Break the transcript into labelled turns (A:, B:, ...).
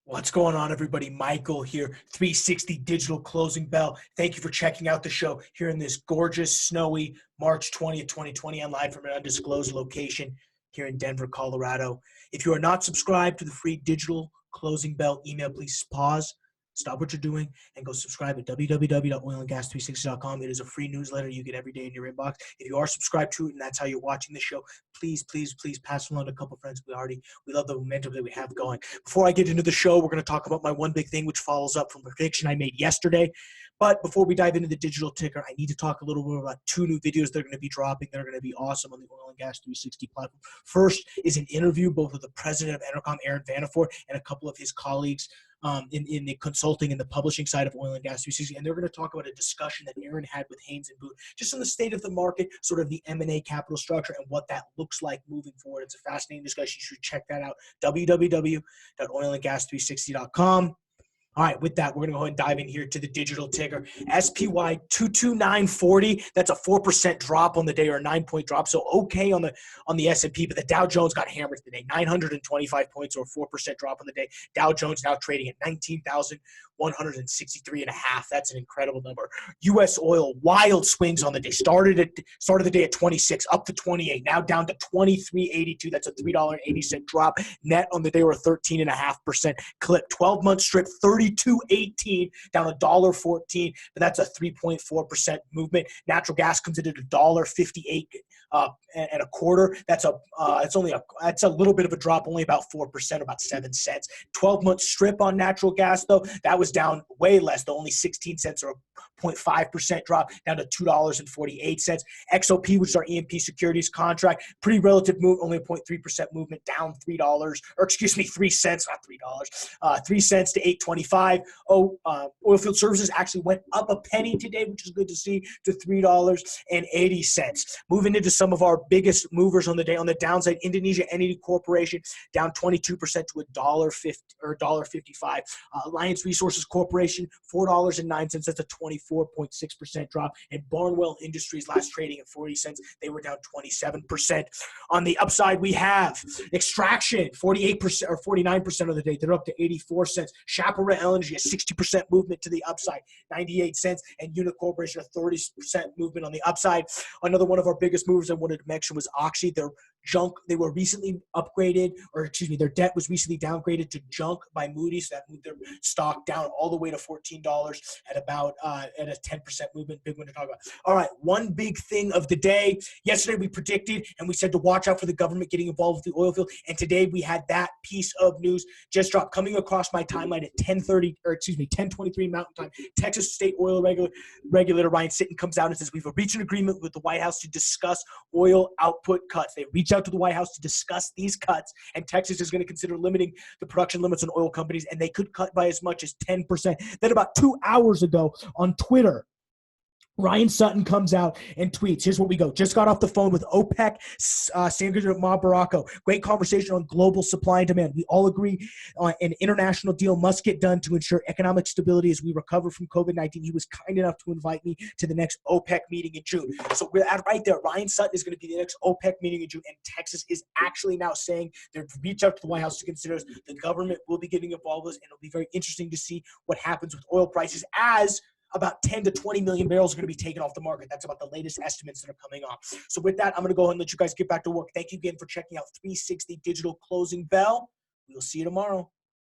A: What's going on, everybody? Michael here, 360 Digital Closing Bell. Thank you for checking out the show here in this gorgeous, snowy March 20th, 2020. I'm live from an undisclosed location here in Denver, Colorado. If you are not subscribed to the free Digital Closing Bell email, please pause, stop what you're doing, and go subscribe at www.oilandgas360.com. It is a free newsletter you get every day in your inbox. If you are subscribed to it and that's how you're watching the show, please pass it along to a couple friends. We love the momentum that we have going. Before I get into the show, we're going to talk about my one big thing, which follows up from a prediction I made yesterday. But before we dive into the digital ticker, I need to talk a little bit about two new videos that are going to be dropping that are going to be awesome on the Oil and Gas 360 platform. First is an interview both with the president of Enercom, Aaron Vandervoort, and a couple of his colleagues in the consulting and the publishing side of Oil and Gas 360. And they're going to talk about a discussion that Aaron had with Haynes and Boone, just on the state of the market, sort of the M&A capital structure and what that looks like moving forward. It's a fascinating discussion. You should check that out. www.oilandgas360.com. All right, with that, we're going to go ahead and dive in here to the digital ticker. SPY 22940. That's a 4% drop on the day, or a 9-point drop. So okay on the S&P, but the Dow Jones got hammered today. 925 points, or a 4% drop on the day. Dow Jones now trading at 19,163.5. That's an incredible number. U.S. oil, wild swings on the day. Started the day at 26, up to 28, now down to 23.82. That's a $3.80 drop. Net on the day, or a 13.5% clip. 12-month strip, 32.18, down $1.14, but that's a 3.4% movement. Natural gas comes in at $1.58 and a quarter. That's a little bit of a drop, only about 4%, about 7 cents. 12-month strip on natural gas, though, that was down way less, though, only 16 cents, or a 0.5% drop, down to $2.48. XOP, which is our E&P securities contract, pretty relative move, only a 0.3% movement, down $3, or excuse me, 3 cents, not $3, 3 cents to 8.25. Oilfield services actually went up a penny today, which is good to see, to $3.80. Moving into some of our biggest movers on the day. On the downside, Indonesia Energy Corporation down 22% to $1.50 or $1.55. Alliance Resources Corporation, $4.09. That's a 24.6% drop. And Barnwell Industries, last trading at 40 cents, they were down 27%. On the upside, we have Extraction, 48% or 49% of the day. They're up to 84 cents. Chaparral LNG, a 60% movement to the upside, 98 cents. And Unit Corporation, a 30% movement on the upside. Another one of our biggest movers I wanted to mention was Oxy. They were recently upgraded, or excuse me, their debt was recently downgraded to junk by Moody's. So that moved their stock down all the way to $14 at about at a 10% movement. Big one to talk about. All right, one big thing of the day. Yesterday we predicted and we said to watch out for the government getting involved with the oil field. And today we had that piece of news just drop coming across my timeline at 10:23 Mountain Time. Texas State Oil Regulator Ryan Sitton comes out and says, we've reached an agreement with the White House to discuss oil output cuts. They reach out to the White House to discuss these cuts, and Texas is going to consider limiting the production limits on oil companies, and they could cut by as much as 10%. Then about 2 hours ago on Twitter, Ryan Sutton comes out and tweets. Here's what we go. Just got off the phone with OPEC, Senator Bob Barraco. Great conversation on global supply and demand. We all agree an international deal must get done to ensure economic stability as we recover from COVID-19. He was kind enough to invite me to the next OPEC meeting in June. So we're at right there. Ryan Sutton is going to be the next OPEC meeting in June, and Texas is actually now saying they're reach out to the White House to consider us. The government will be getting involved with us, and it'll be very interesting to see what happens with oil prices as about 10 to 20 million barrels are going to be taken off the market. That's about the latest estimates that are coming off. So with that, I'm going to go ahead and let you guys get back to work. Thank you again for checking out 360 Digital Closing Bell. We'll see you tomorrow.